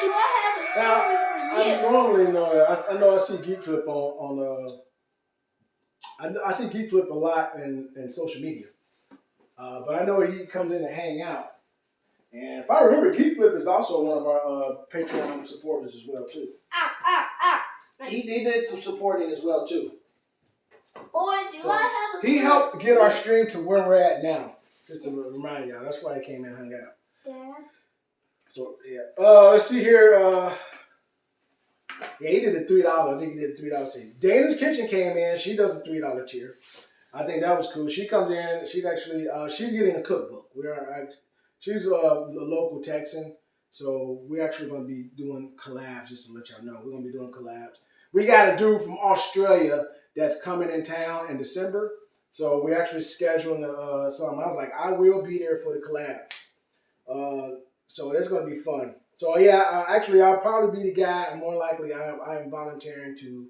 do I have a story for you? I normally know that. I know I see Geek Flip on I see Geek Flip a lot in social media. But I know he comes in to hang out. And if I remember, Geek Flip is also one of our Patreon supporters as well too. Ow. He did some supporting as well too. Or do I have a story? He helped get our stream to where we're at now. Just to remind y'all, that's why he came in and hung out. Dad. So yeah. Let's see here. Yeah, he did a $3. I think he did a $3 tier. Dana's Kitchen came in. She does a $3 tier. I think that was cool. She comes in. She's actually she's getting a cookbook. She's a local Texan, so we're actually going to be doing collabs. Just to let y'all know, we're going to be doing collabs. We got a dude from Australia that's coming in town in December, so we're actually scheduling something. I was like, I will be there for the collab. So that's going to be fun. So yeah, actually, I'll probably be the guy. More likely, I am volunteering to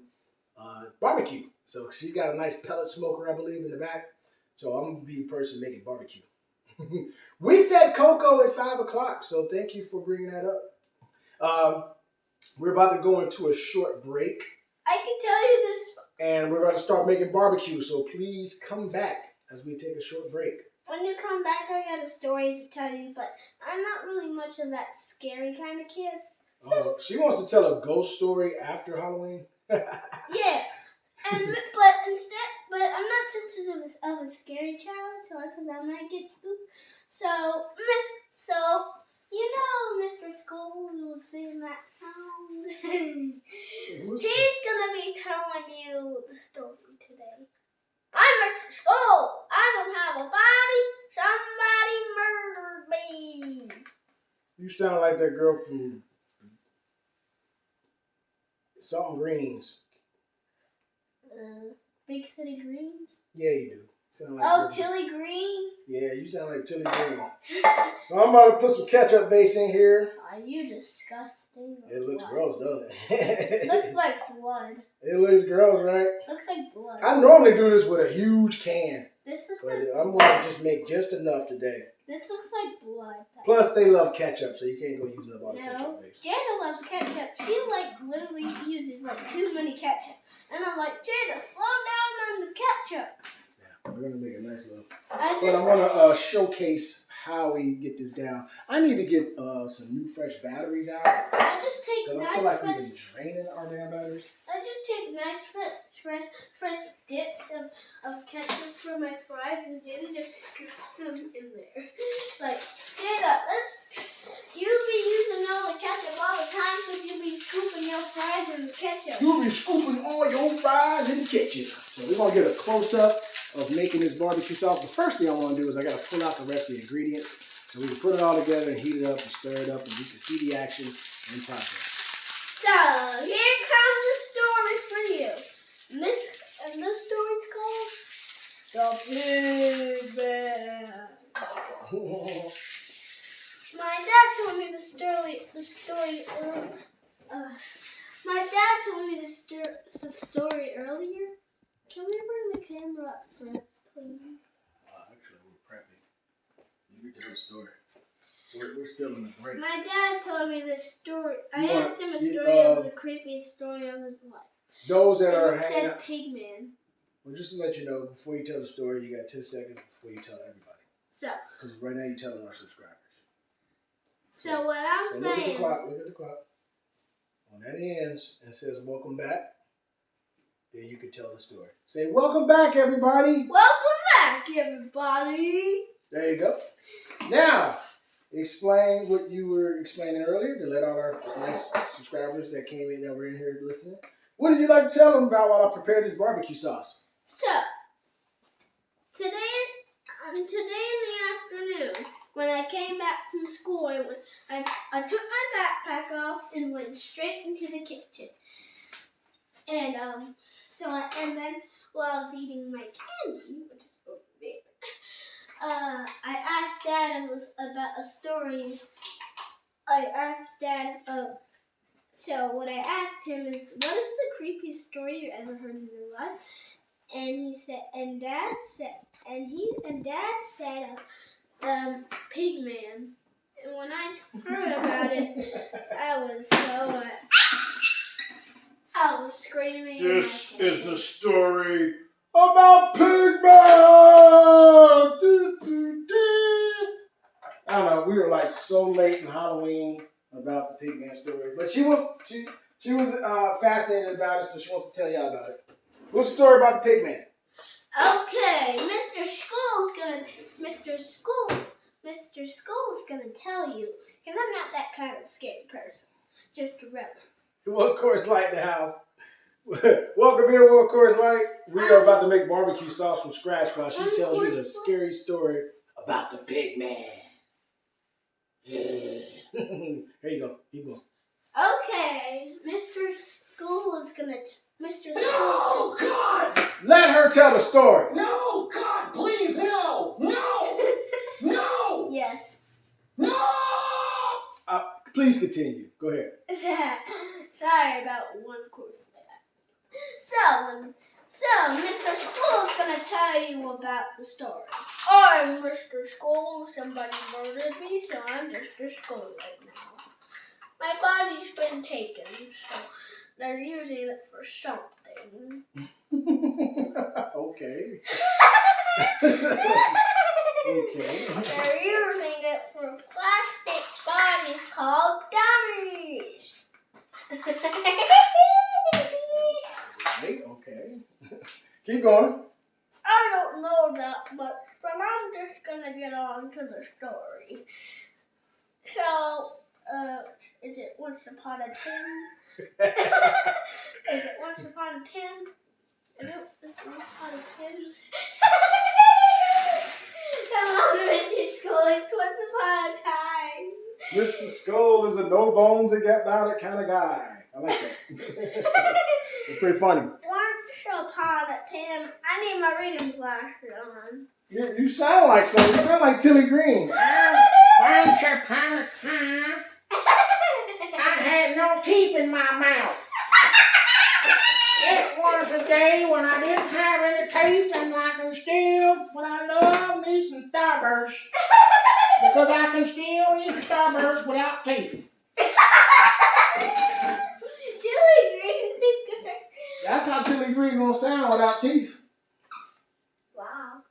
barbecue. So she's got a nice pellet smoker, I believe, in the back. So I'm going to be the person making barbecue. We fed Coco at 5 o'clock, so thank you for bringing that up. We're about to go into a short break. I can tell you this. And we're going to start making barbecue, so please come back as we take a short break. When you come back, I got a story to tell you, but I'm not really much of that scary kind of kid. So she wants to tell a ghost story after Halloween. Yeah, but I'm not sensitive of a scary child, so because I might get spooked. So Mr. School will sing that song. He's gonna be telling you the story today. I'm Mr. School. I don't have a body. Somebody murdered me. You sound like that girl from Something Greens. Big City Greens? Yeah, you do. Like Tilly Green? Yeah, you sound like Tilly Green. So I'm about to put some ketchup base in here. Are you disgusting? It looks gross, doesn't it? Looks like blood. It looks gross, right? Looks like blood. I normally do this with a huge can. This looks but like I'm going to just make just enough today. This looks like blood. Plus, they love ketchup, so you can't go using up all the ketchup base. Jada loves ketchup. She literally uses too many ketchup. And I'm like, Jada, slow down on the ketchup. Yeah, we're going to make a nice little... But I want to showcase how we get this down. I need to get some new fresh batteries out. I just take nice I feel like we've been draining our damn batteries. I just take nice fresh dips of ketchup for my fries, and Jada just scoops them in there. Like, Jada, you be using all the ketchup all the time, so you be scooping your fries in the ketchup. You be scooping all your fries in the ketchup. So we're going to get a close-up of making this barbecue sauce. The first thing I want to do is I got to pull out the rest of the ingredients so we can put it all together and heat it up and stir it up and you can see the action in process. So here comes the story for you. And this story's called The Pig Man. My dad told me the story earlier. Can we bring the camera up front, please? Actually, we're prepping. You can tell the story. We're still in the break. My dad told me this story. I asked him a story of the creepiest story of his life. Those that are hanging out. Pigman. Well, just to let you know, before you tell the story, you got 10 seconds before you tell everybody. So. Because right now you're telling our subscribers. So what I'm saying. Look at the clock. When that ends and says welcome back, then you can tell the story. Say, welcome back, everybody. Welcome back, everybody. There you go. Now, explain what you were explaining earlier to let all our nice subscribers that came in, that were in here listening. What did you like to tell them about while I prepared this barbecue sauce? So, today in the afternoon, when I came back from school, I took my backpack off and went straight into the kitchen. And then while I was eating my candy, which is over there, I asked Dad about a story. I asked Dad. So what I asked him is, what is the creepiest story you ever heard in your life? And he said, and Dad said, Pigman. And when I heard about it, I was screaming. This is the story about Pigman. I don't know. We were like so late in Halloween about the Pigman story, but she was fascinated about it, so she wants to tell y'all about it. What's the story about the Pigman? Okay, Mr. School's gonna tell you, because I'm not that kind of scary person. Just a rebel. Well, of course, Light in the house. Welcome here, World Course Light. We are about to make barbecue sauce from scratch while she tells you the scary story about the Pigman. Yeah. Here you go. Keep going. Okay, Mr. School is gonna. No, God! Let her tell the story. No, God, please, no! No! No! Yes. No! Please continue. Go ahead. Sorry about one course there. So Mr. School's gonna tell you about the story. I'm Mr. School. Somebody murdered me, so I'm Mr. School right now. My body's been taken, so they're using it for something. Okay. Okay. They're using it for plastic bodies called dummies. Right, okay. Keep going. I don't know that much, but I'm just gonna get on to the story. So, is it once upon a time? Is it once upon a time? Is it once upon a time? Come on, Mr. School, it's once upon a time. Mr. Skull is a no bones and get about it kind of guy. I like that. It's pretty funny. Once upon a time, I need my reading glasses on. You sound like something. You sound like Tilly Green. Once upon a time, I had no teeth in my mouth. It was a day when I didn't have any teeth, and I can still, but I love me some Starburst. Because I can still eat the Starburst without teeth. Tilly Green's good. That's how Tilly Green gonna sound without teeth. Wow.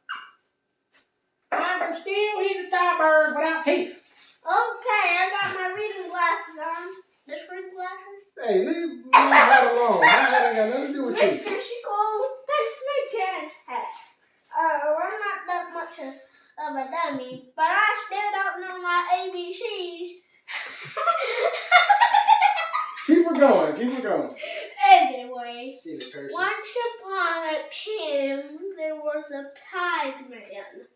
I can still eat the Starburst without teeth. Okay, I got my reading glasses on. Just reading glasses? Hey, leave that alone. That ain't got nothing to do with you. Mr. School, that's my dad's hat. I'm not that much of a dummy, but I still don't know my ABCs. Keep her going. Keep her going. Anyway, Silly person. once upon a time, there was a pigman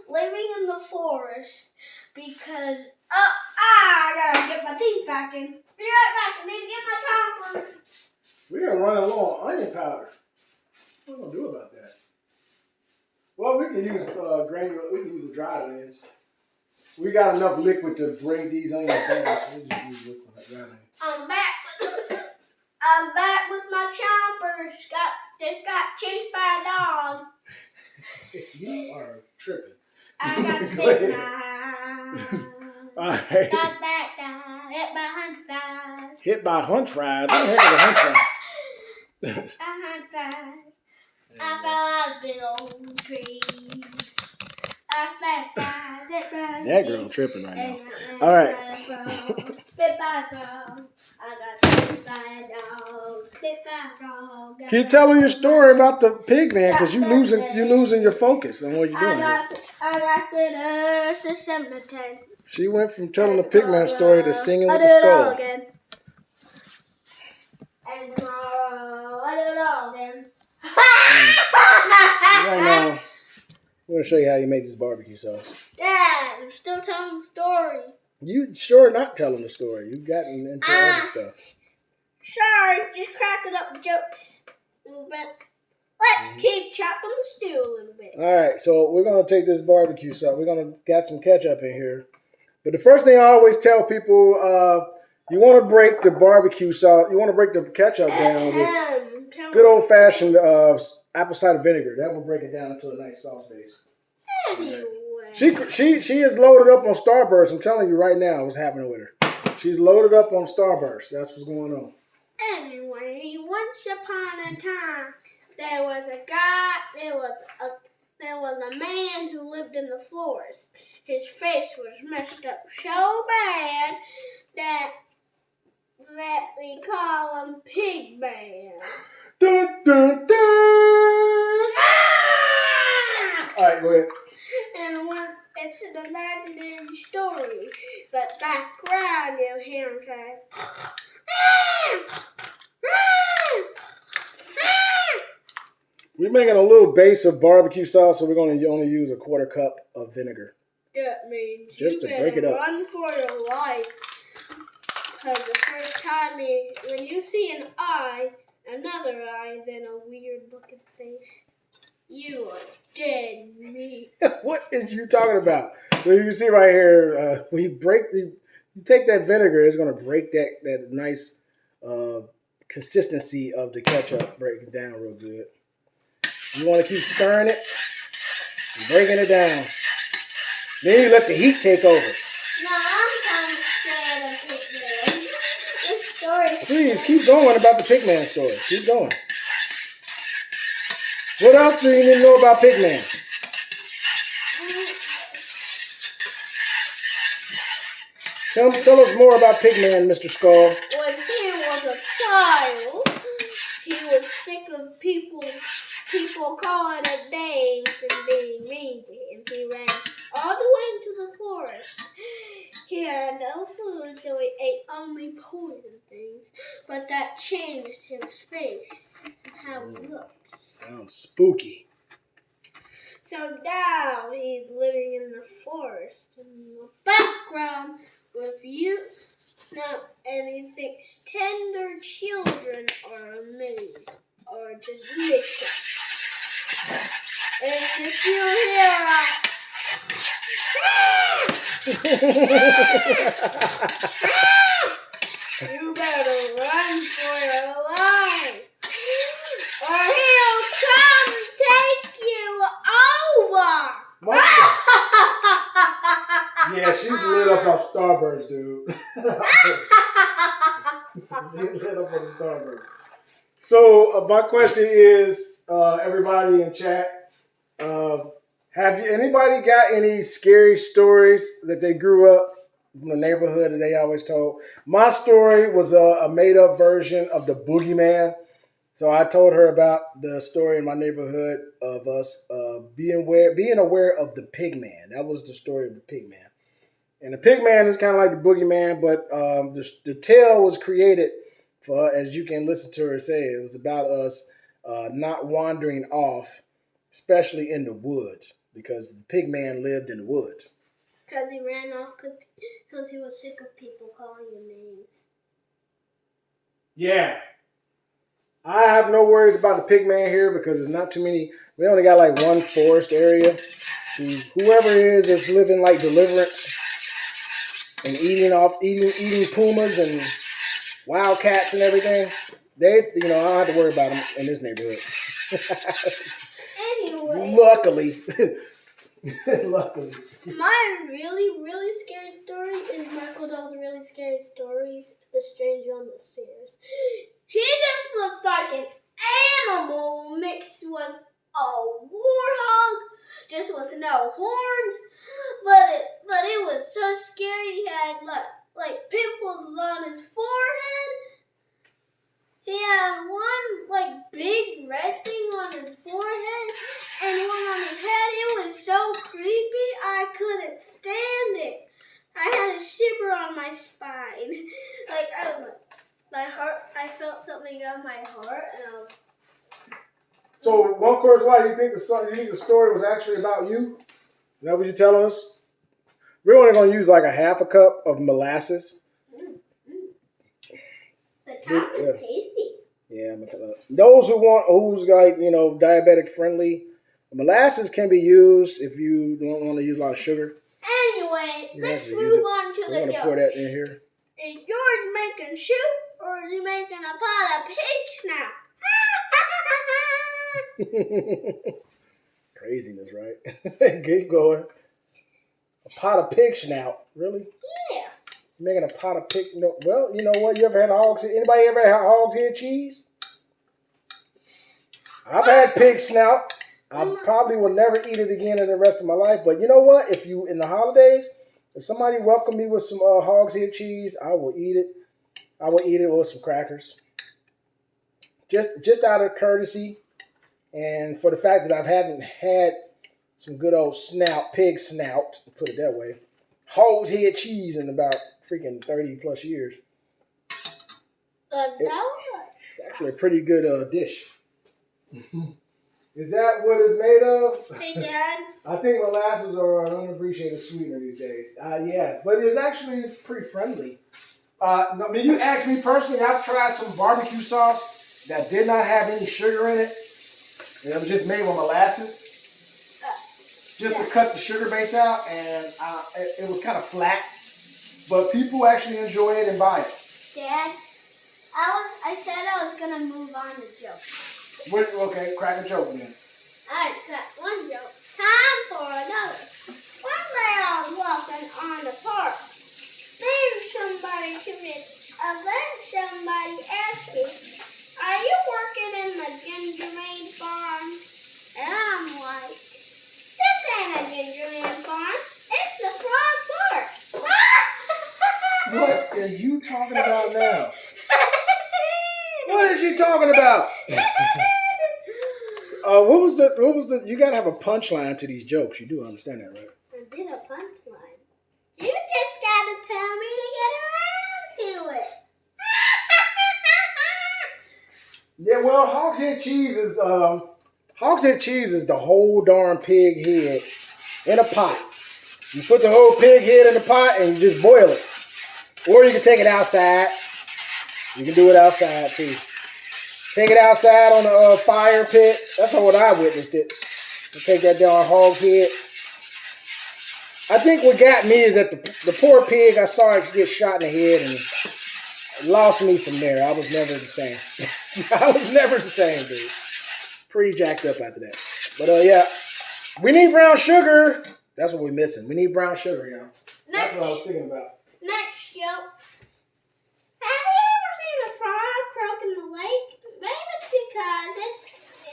living in the forest because, I gotta get my teeth back in. Be right back, I need to get my choppers. We are running low on onion powder. What are we gonna do about that? Well, we can use granular. We can use the dried onions. We got enough liquid to bring these onions down, so we'll just use liquid like dried onions. I'm back. I'm back with my choppers. Just got chased by a dog. You are tripping. I got Go spit ahead. knife. All right. Got back down. Hit by hunch flies. Hit by hunch fries. What the heck is a hunch fry? I hunt flies. I fell out of big old tree. I slapped flies. Hit by That girl tripping right now. All right. Bit by a dog. I got spit by a dog. Bit by a dog. Keep telling your story about the pig man, because you're losing your focus on what you're doing here. I got finished to 7 to 10. She went from telling the pig man story to singing with the I do it all skull. again. And tomorrow, I do it all again. Right now, I'm going to show you how you make this barbecue sauce. Dad, I'm still telling the story. You sure not telling the story. You've gotten into other stuff. Sorry, just cracking up jokes a little bit. Let's keep chopping the stew a little bit. All right, so we're going to take this barbecue sauce. We're going to get some ketchup in here. But the first thing I always tell people, you want to break the barbecue sauce, you want to break the ketchup down with good old-fashioned apple cider vinegar. That will break it down into a nice sauce base. Anyway, man. She is loaded up on Starburst. I'm telling you right now what's happening with her. She's loaded up on Starburst. That's what's going on. Anyway, once upon a time, there was a man who lived in the forest. His face was messed up so bad that we call him Pig Man. Dun, dun, dun. All right, go ahead. And it's an imaginary story, but background you'll hear him say, We're making a little base of barbecue sauce, so we're going to only use a 1/4 cup of vinegar. That means Just you to break it better up. run for your life. Because the first time when you see an eye, another eye, then a weird looking face, you are dead meat. What is you talking about? So you can see right here, you take that vinegar, it's going to break that nice consistency of the ketchup, break it down real good. You want to keep stirring it, breaking it down. Then you let the heat take over. No, I'm kind of scared of Pig Man. This story. Please keep going about the Pigman story. Keep going. What else do you need to know about Pigman? Tell us more about Pigman, Mr. Skull. When he was a child, he was sick of people calling him names and being mean to him. He ran all the way into the forest. He had no food, so he ate only poison things. But that changed his face and how he looked. Sounds spooky. So now he's living in the forest in the background with you. Now, and he thinks tender children are amazing or delicious. And if you hear you better run for your life, or he'll come take you over. Yeah, she's lit up on Starburst, dude. She's lit up on the Starburst. So my question is, everybody in chat, have anybody got any scary stories that they grew up in the neighborhood that they always told? My story was a made-up version of the boogeyman. So I told her about the story in my neighborhood of us being aware of the pigman. That was the story of the pigman. And the pigman is kind of like the boogeyman, but the tale was created for, as you can listen to her say, it was about us not wandering off, especially in the woods, because the pigman lived in the woods. Because he ran off because he was sick of people calling him names. Yeah. I have no worries about the pigman here because there's not too many. We only got like one forest area. Whoever it is that's living like Deliverance and eating pumas and wildcats and everything, I don't have to worry about them in this neighborhood. Anyway. Luckily. My really, really scary story is Michael Doll's really scary stories, The Stranger on the Stairs. He just looked like an animal mixed with a warthog, just with no horns. But it was so scary. He had like pimples on his forehead. He had one big red thing on his forehead and one on his head. It was so creepy, I couldn't stand it. I had a shiver on my spine. My heart, I felt something on my heart. And So, one course, why you think the story was actually about you? Is that what you're telling us? We're only going to use like a 1/2 cup of molasses. The top is tasty. Yeah, those who's like, diabetic friendly, molasses can be used if you don't want to use a lot of sugar. Anyway, let's move on to the We're going to pour that in here. Is George making soup or is he making a pot of pig snout? Craziness, right? Keep going. A pot of pig snout, really? Yeah. Making a pot of pig. No, well, you know what? You ever had hog's head? Anybody ever had hog's head cheese? I've had pig snout. I probably will never eat it again in the rest of my life. But you know what? If you in the holidays, if somebody welcomed me with some hog's head cheese, I will eat it. I will eat it with some crackers. Just out of courtesy, and for the fact that I haven't had some good old pig snout, put it that way, hog's head cheese in about freaking 30 plus years. It's actually a pretty good dish. Is that what it's made of? Hey, Dad. I think molasses are an unappreciated sweetener these days. Yeah, but it's actually pretty friendly. I mean, you ask me personally, I've tried some barbecue sauce that did not have any sugar in it. And it was just made with molasses. Just to cut the sugar base out, and it was kind of flat. But people actually enjoy it and buy it. Dad, I said I was going to move on to jokes. Okay, crack a joke then. I cracked one joke. Time for another. One day I was walking on the park. Then somebody asked me, "Are you working in the gingerbread farm?" And I'm like, "This ain't a gingerbread farm. It's the frog park." What are you talking about now? What is you talking about? What was the? You gotta have a punchline to these jokes. You do understand that, right? I did a punchline. You just gotta tell me to get around to it. Yeah, well, hog's head cheese is the whole darn pig head in a pot. You put the whole pig head in the pot and you just boil it, or you can take it outside. You can do it outside too. Take it outside on the fire pit. That's what I witnessed it. You take that darn hog head. I think what got me is that the poor pig, I saw it get shot in the head and it lost me from there. I was never the same. I was never the same, dude. Pretty jacked up after that. But yeah, we need brown sugar. That's what we're missing. We need brown sugar, y'all. That's what I was thinking about. Next joke. Have you ever seen a frog croak in the lake? Maybe it's because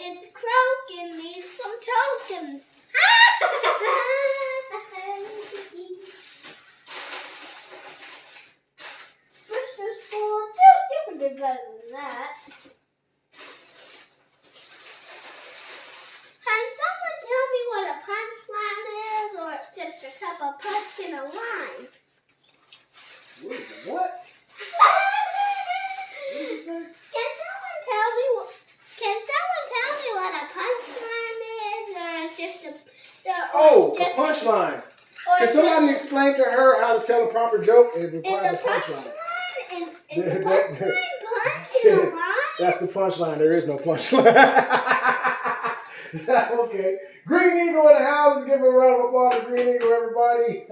it's croaking needs some tokens. Mr. School, you can do better than that. Can someone tell me what a punchline is, or it's just a couple punch in a line? What? Can someone tell me what a punchline is, or it's just a a punchline. Can somebody explain to her how to tell a proper joke? It requires a punchline. Is a punchline punch in a line? That's the punchline. There is no punchline. Okay. Green Eagle in the house. Let's give a round of applause to Green Eagle, everybody.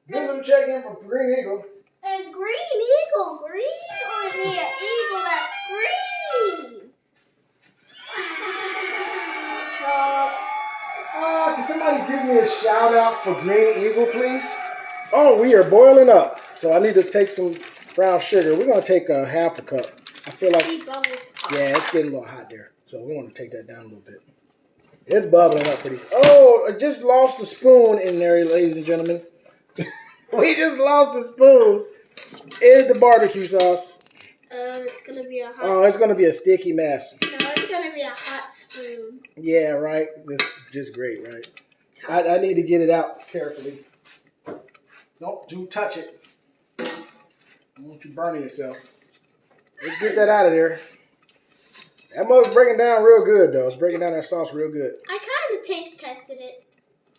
Give them a check in for Green Eagle. Is Green Eagle green, or is he an eagle that's green? Can somebody give me a shout out for Green Eagle, please? Oh, we are boiling up. So I need to take some brown sugar. We're going to take a half a cup. I feel like, yeah, it's getting a little hot there. So we want to take that down a little bit. It's bubbling up pretty. Oh, I just lost the spoon in there, ladies and gentlemen. We just lost the spoon. Is the barbecue sauce. It's going to be a hot Oh, it's going to be a sticky mess. No, it's going to be a hot spoon. Yeah, right. This is just great, right? I need to get it out carefully. Don't touch it. I don't want you burning yourself. Let's get that out of there. That mug's breaking down real good, though. It's breaking down that sauce real good. I kind of taste tested it.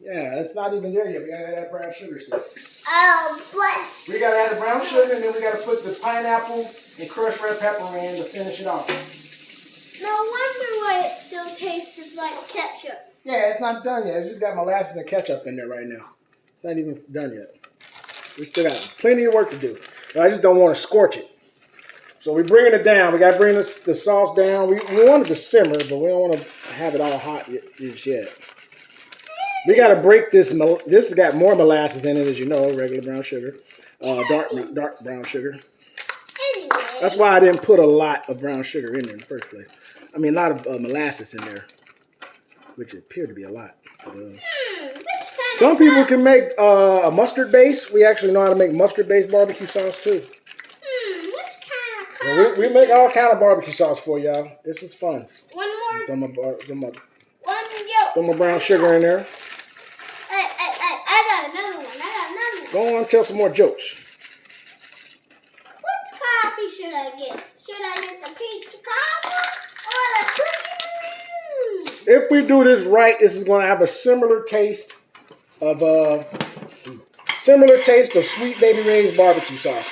Yeah, it's not even there yet. We got to add that brown sugar still. Oh, but... We got to add the brown sugar, and then we got to put the pineapple and crushed red pepper in to finish it off. No wonder why it still tastes like ketchup. Yeah, it's not done yet. It's just got molasses and ketchup in there right now. It's not even done yet. We still got plenty of work to do. But I just don't want to scorch it. So we're bringing it down. We got to bring the sauce down. We want it to simmer, but we don't want to have it all hot just yet. We got to break this. This has got more molasses in it, as you know, regular brown sugar, dark brown sugar. Anyway. That's why I didn't put a lot of brown sugar in there in the first place. I mean, a lot of molasses in there, which appeared to be a lot. But, some people can make a mustard base. We actually know how to make mustard-based barbecue sauce too. What kind of Well, we make all kind of barbecue sauce for y'all. This is fun. One more. Throw my One brown sugar in there. Hey, I got another one. Go on, tell some more jokes. What coffee should I get? Should I get the peach coffee or the cream? If we do this right, this is going to have a similar taste of Sweet Baby Ray's barbecue sauce,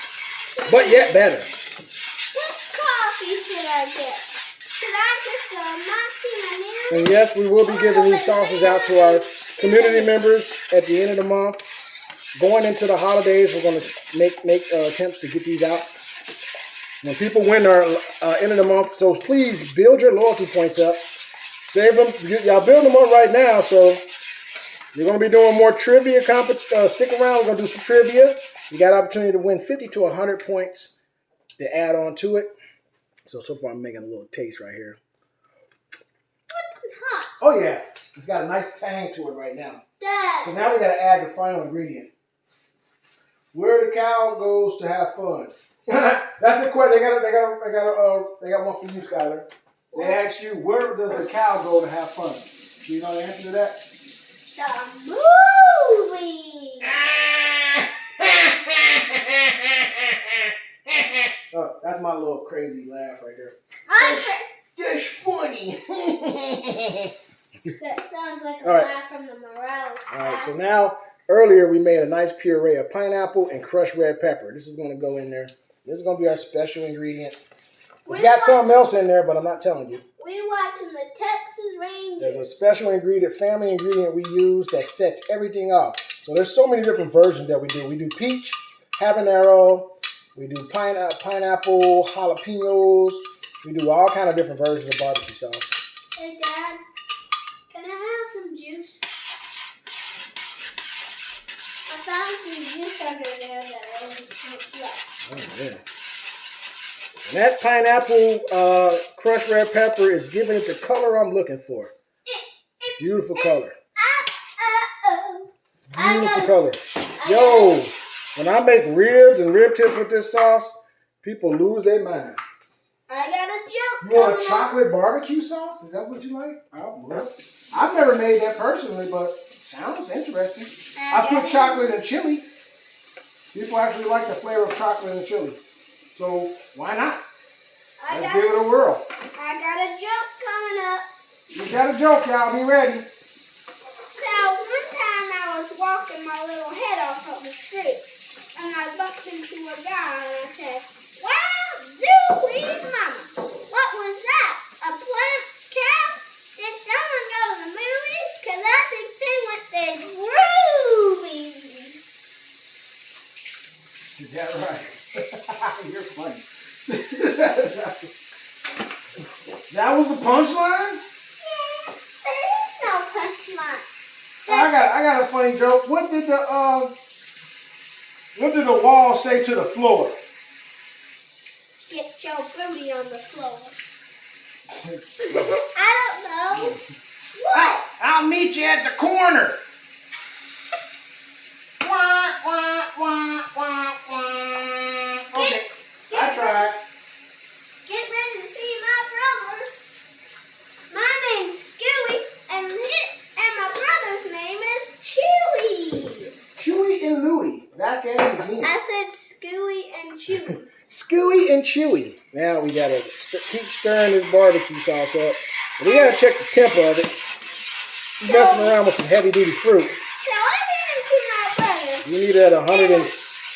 but yet better. What coffee should I get? Should I get the And yes, we will be giving these sauces out to our community members at the end of the month. Going into the holidays, we're going to make attempts to get these out. When people win our end of the month, so please build your loyalty points up. Save them. Y'all build them up right now. So you're going to be doing more trivia. Stick around. We're going to do some trivia. You got an opportunity to win 50 to 100 points to add on to it. So far I'm making a little taste right here. hot? Oh yeah, it's got a nice tang to it right now. Dad. So now we got to add the final ingredient. Where the cow goes to have fun. That's the question. They got one for you, Skylar. They asked you, where does the cow go to have fun? Do you know the answer to that? The movie. Oh, that's my little crazy laugh right there. That's funny. That sounds like a All right. laugh from the Morales. All right, so now, earlier we made a nice puree of pineapple and crushed red pepper. This is going to go in there. This is going to be our special ingredient. It's got something else in there, but I'm not telling you. We watching the Texas Rangers. There's a special ingredient, family ingredient we use that sets everything off. So there's so many different versions that we do. We do peach, habanero, we do pineapple, jalapenos. We do all kind of different versions of barbecue sauce. Hey, Dad, can I have some juice? I found some juice under there that I was left. Oh, yeah. And that pineapple crushed red pepper is giving it the color I'm looking for. Beautiful color. Beautiful color. Yo, when I make ribs and rib tips with this sauce, people lose their mind. I got a joke. You want a chocolate barbecue sauce? Is that what you like? I've never made that personally, but sounds interesting. I put chocolate in chili. People actually like the flavor of chocolate and chili. So why not? Let's give it a whirl. I got a joke coming up. You got a joke, y'all. Be ready. So one time I was walking my little head off of the street, and I bumped into a guy, and I said, "Wow, Zooey's mama, what was that? A plant cow? Did someone go to the movies? Cause I think they went to groovies." Is that right? You're funny. That was the punchline? Yeah, there's no punchline. I got a funny joke. What did the wall say to the floor? Get your booty on the floor. I don't know. What? I'll meet you at the corner. Okay, I tried. Get ready to see my brother. My name's Scooey, and my brother's name is Chewy. Chewy and Louie. Back at it again. I said Scooey and Chewy. Scooey and Chewy. Now we gotta keep stirring this barbecue sauce up. And we gotta check the temp of it. He's messing around with some heavy duty fruit. So I ran into my brother. You need it at 100 and...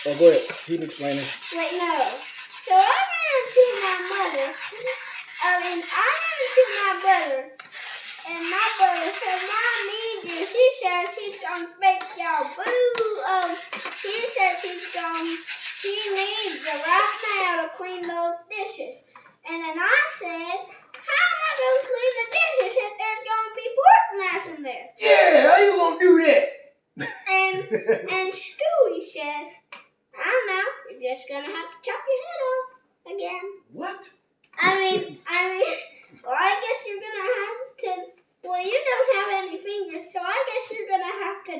Oh, go ahead. Keep explaining. Wait, no. So I ran into my mother. I ran into my brother. And my brother said, "Mom needs you." She said she's gonna make y'all boo. She said she needs you right now to clean those dishes. And then I said, "How am I gonna clean the dishes if there's gonna be pork mass in there?" Yeah, Yeah, how you gonna do that? And Stewie said, I don't know, you're just gonna have to chop your head off again. What? I mean, well, I guess you're gonna have to. Well, you don't have any fingers, so I guess you're gonna have to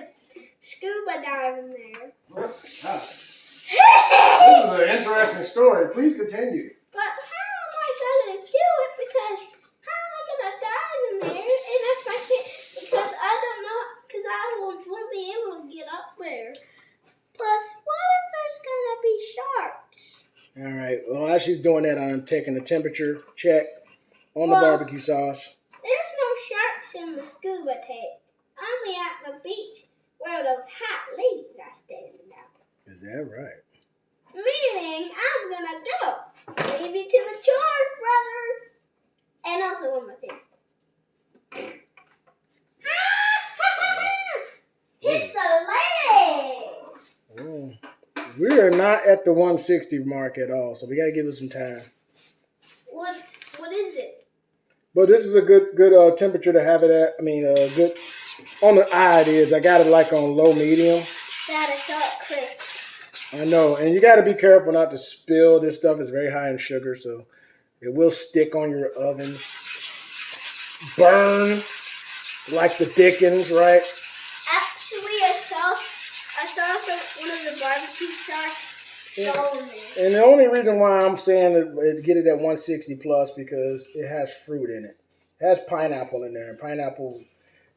scuba dive in there. Oh, God. This is an interesting story. Please continue. But how am I gonna do it? Because how am I gonna dive in there? And if I can't, because I don't know, because I won't be able to get up there. Plus, what if there's gonna be sharks? All right. Well, as she's doing that, I'm taking the temperature check on the barbecue sauce. There's no sharks in the scuba tank. Only at the beach where those hot ladies are standing out. Is that right? Meaning, I'm gonna go. Maybe to the chores, brother. And also one more thing. Hit the legs! We are not at the 160 mark at all, so we got to give it some time. What is it? But this is a good temperature to have it at. I mean, good on the eye. It is. I got it like on low medium. That is so crisp. I know, and you got to be careful not to spill. This stuff is very high in sugar, so it will stick on your oven. Burn like the Dickens, right? Actually, I saw one of the barbecue sharks go in there. And the only reason why I'm saying to get it at 160 plus because it has fruit in it. It has pineapple in there. And pineapple,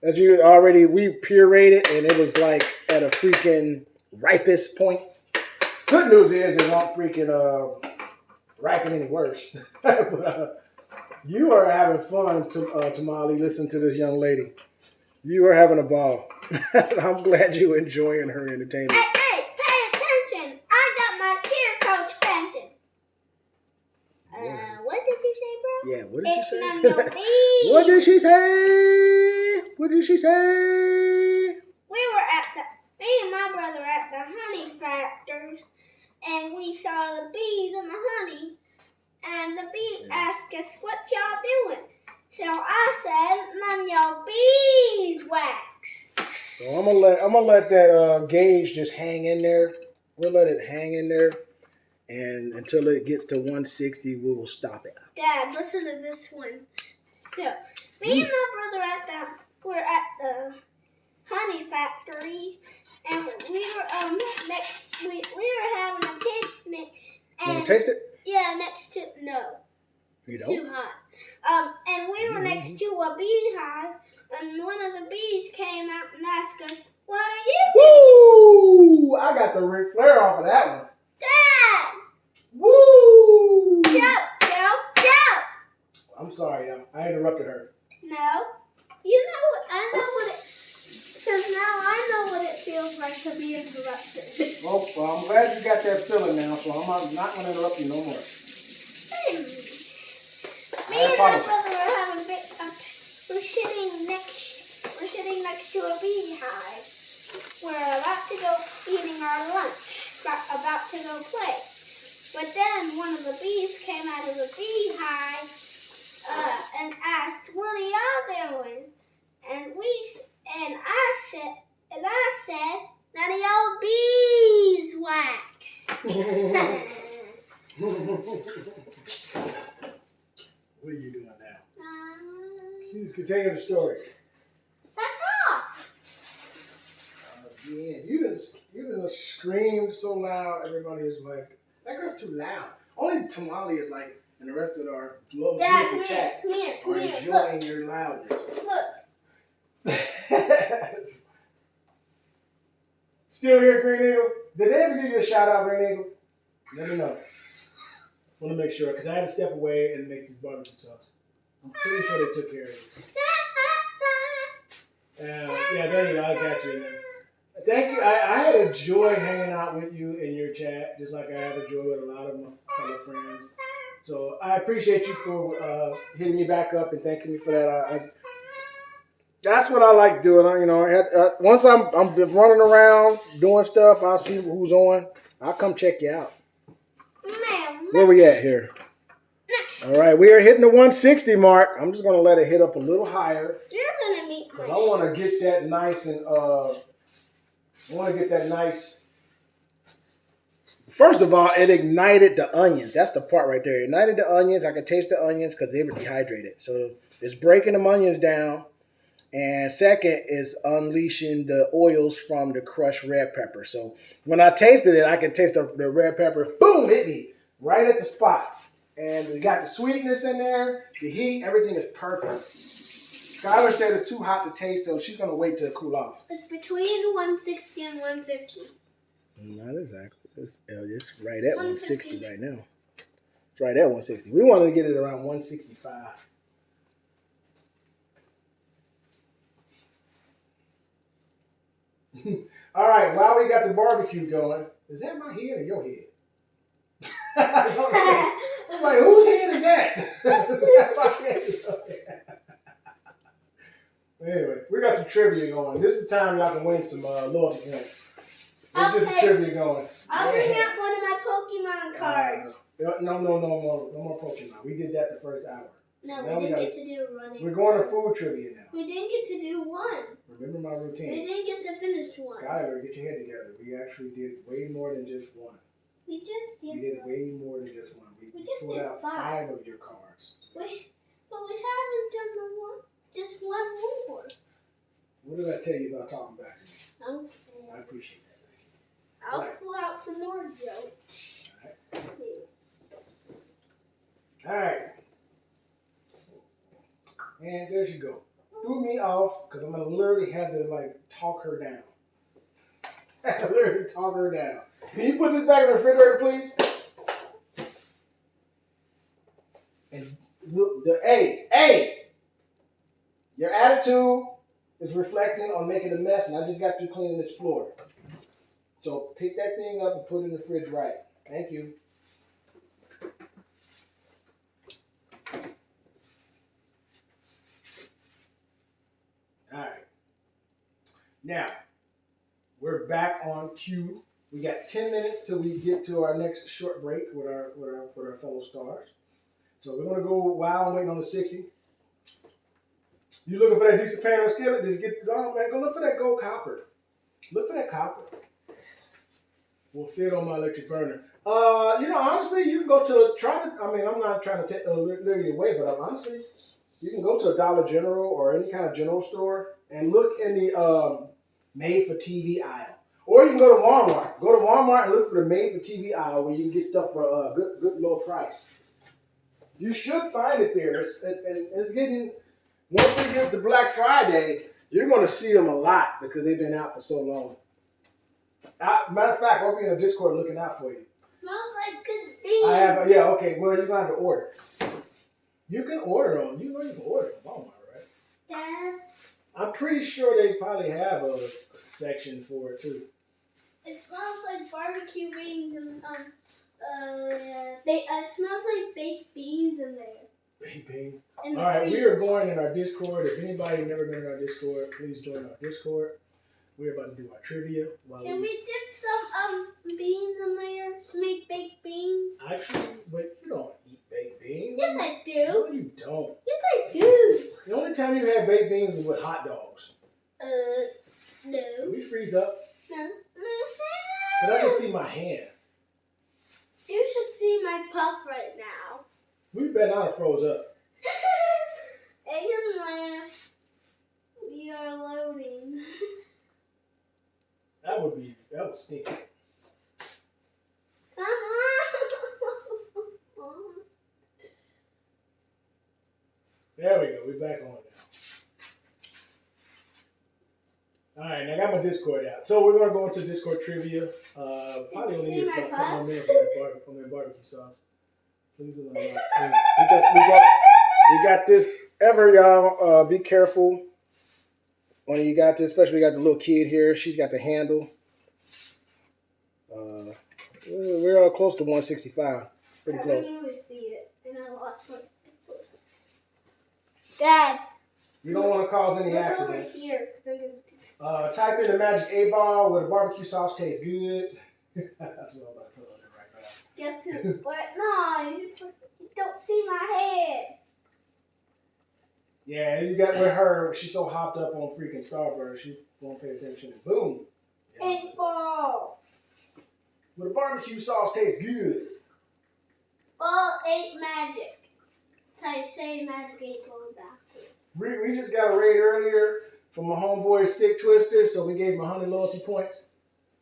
as you already, we pureed it, and it was like at a freaking ripest point. Good news is it won't freaking ripen any worse. But, you are having fun, Tamale, listen to this young lady. You are having a ball. I'm glad you're enjoying her entertainment. Hey, pay attention. I got my cheer coach painted. What did you say, bro? Yeah, what did you say? It's none of these. What did she say? What did she say? Me and my brother were at the honey factors, and we saw the bees and the honey, and the bee asked us, what y'all doing? So I said, none of y'all beeswax. So I'm gonna let that gauge just hang in there. We'll let it hang in there, and until it gets to 160, we will stop it. Dad, listen to this one. So me and my brother were at the honey factory, and we were we were having a picnic. And You want to taste it? yeah, next to no. You It's don't? too hot. And we were next to a beehive, and one of the bees came out and asked us, what are you doing? Woo! I got the Ric Flair off of that one. Dad! Woo! Joke! I'm sorry, I interrupted her. No. You know what? I know what it... Because now I know what it feels like to be interrupted. Well, I'm glad you got that feeling now, so I'm not going to interrupt you no more. Me and my brother were having we're sitting next to a beehive. We're about to go eating our lunch, about to go play. But then one of the bees came out of the beehive and asked, "What are y'all doing?" And I said, "None of y'all beeswax." What are you doing now? Please continue the story. That's all. Yeah, you just screamed so loud. Everybody is like, that girl's too loud. Only Tamale is like, and the rest of our little Dad, beautiful chat come here. are enjoying your loudness. Look. Still here, Green Eagle? Did they ever give you a shout out, Green Eagle? Let me know. I want to make sure, because I had to step away and make these barbecue sauce. I'm pretty sure they took care of it. Yeah, there you go. I got you in there. Thank you. I had a joy hanging out with you in your chat, just like I have a joy with a lot of my fellow friends. So I appreciate you for hitting me back up and thanking me for that. That's what I like doing. Once I'm running around doing stuff, I'll see who's on. I'll come check you out. Man, Where we at here? next All right, we are hitting the 160 mark. I'm just gonna let it hit up a little higher. You're gonna meet my. Cause I want to get that nice and I want to get that nice. First of all, it ignited the onions. That's the part right there. It ignited the onions. I could taste the onions because they were dehydrated. So it's breaking the onions down. And second is unleashing the oils from the crushed red pepper. So when I tasted it, I could taste the red pepper. Boom, hit me right at the spot. And we got the sweetness in there, the heat, everything is perfect. Skylar said it's too hot to taste, so she's gonna wait till it cool off. It's between 160 and 150. Not exactly. It's right at 160 right now. It's right at 160. We wanted to get it around 165. All right, while we got the barbecue going, is that my head or your head? I'm like, whose head is that? Anyway, we got some trivia going. This is the time y'all can win some loyalty points. Let's get some trivia going. I'll bring out one of my Pokemon cards. No more Pokemon. We did that the first hour. No, we didn't get to do running. We're going to food trivia now. We didn't get to do one. Remember my routine. We didn't get to finish one. Skylar, get your head together. We actually did way more than just one. We just did. We did way more than just one. We just pulled did out 5 of your cards. But we haven't done the one. Just one more. What did I tell you about talking back to me? Okay. I appreciate that. I'll pull out some more jokes. All right. And there she go. Threw me off because I'm going to literally have to like talk her down. I have to literally talk her down. Can you put this back in the refrigerator, please? And look, your attitude is reflecting on making a mess, and I just got through cleaning this floor. So pick that thing up and put it in the fridge right. Thank you. All right. Now, we're back on cue. We got 10 minutes till we get to our next short break with our fellow stars. So we're gonna go while I'm waiting on the 60. You looking for that decent pan or skillet? Did you get man? Go look for that gold copper. Look for that copper. Will fit on my electric burner. Honestly, you can go to I'm not trying to take literally away, but honestly, you can go to a Dollar General or any kind of general store and look in the made for TV aisle. Or you can go to Walmart. Go to Walmart and look for the made for TV aisle where you can get stuff for a good low price. You should find it there. It's getting, once we get to Black Friday, you're going to see them a lot because they've been out for so long. Matter of fact, I'll be in a Discord looking out for you. Smells like good beans. Okay. Well, you're going to have to order. You can order them. You know you can order from Walmart, right? Dad. I'm pretty sure they probably have a section for it too. It smells like barbecue beans and it smells like baked beans in there. Baked beans. All right, we are going in our Discord. If anybody has never been in our Discord, please join our Discord. We're about to do our trivia. Can we dip some beans in there to make baked beans? Actually, but you don't eat baked beans. Yes, I do. No, you don't. Yes, I do. The only time you have baked beans is with hot dogs. No. Can we freeze up? No. But I just see my hand. You should see my puff right now. We better not have froze up. And there. We are loading. That would stink. Come on. There we go. We're back on now. All right, now I got my Discord out. So we're going to go into Discord trivia. Probably only need about a couple more minutes on that barbecue sauce. Please do not. We got this ever, y'all. Be careful when you got this, especially we got the little kid here. She's got the handle. We're all close to 165. Pretty close. I didn't really see it, and I lost my foot. Dad. You don't want to cause any accidents. Type in the magic 8-ball where the barbecue sauce tastes good. That's what I'm about to put on there right now. Get to, but no, you don't see my head. Yeah, you got with her. She's so hopped up on freaking Starburst, she won't pay attention. Boom. Yeah. 8 ball. But the barbecue sauce tastes good. Ball 8 magic. That's how you say magic 8 ball backwards. We just got a raid earlier from my homeboy Sick Twister, so we gave him 100 loyalty points.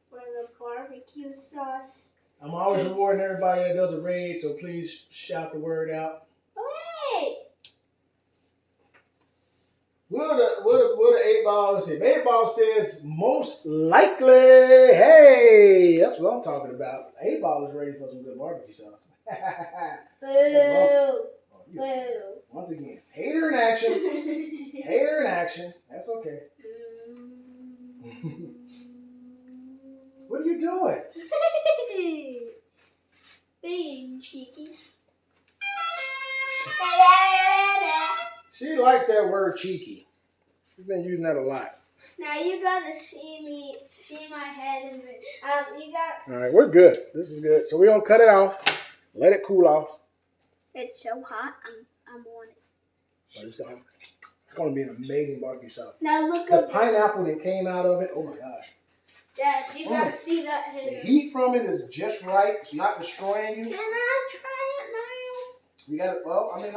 For the barbecue sauce. I'm always rewarding everybody that does a raid, so please shout the word out. Wait! Will the 8 ball, let's see, if 8 ball says most likely, hey, that's what I'm talking about. 8 ball is ready for some good barbecue sauce. Boo! Oh, Boo! once again, hater in action. Hater in action. That's okay. What are you doing? Being cheeky. She likes that word cheeky. She's been using that a lot. Now you gotta see my head and you got. All right, we're good. This is good. So we're gonna cut it off. Let it cool off. It's so hot. I'm on it. But it's gonna be an amazing barbecue sauce. Now look The up. pineapple that came out of it. Oh my gosh. Yes, you gotta see that The head. heat from it is just right. It's not destroying you. Can I try it now? You got it. Well, I mean,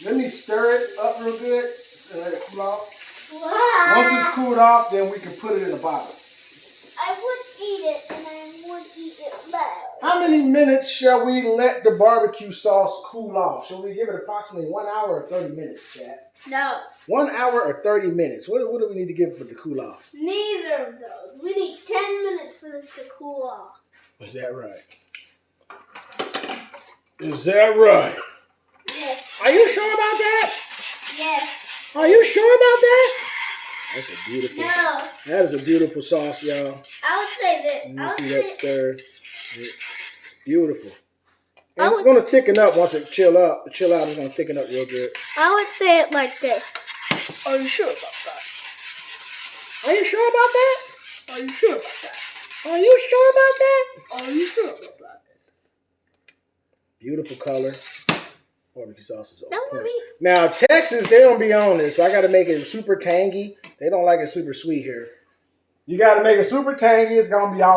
let me stir it up real good and let it cool off. Wow. Once it's cooled off, then we can put it in a bottle. I would eat it and I would eat it loud. How many minutes shall we let the barbecue sauce cool off? Shall we give it approximately 1 hour or 30 minutes, chat? No. 1 hour or 30 minutes? What do we need to give it for the cool off? Neither of those. We need 10 minutes for this to cool off. Is that right? Is that right? Yes. Are you sure about that? Yes. Are you sure about that? That's a beautiful. No. That is a beautiful sauce, y'all. I would say this. And I you would see say that stir. Beautiful. I And it's would gonna thicken up once it chill out. Chill out, it's gonna thicken up real good. I would say it like this. Are you sure about that? Are you sure about that? Are you sure about that? Are you sure about that? Are you sure about that? Beautiful color. Barbecue sauce is on Don't let point. me. Now Texas, they don't be on this, so I got to make it super tangy. They don't like it super sweet here. You got to make it super tangy. It's gonna be all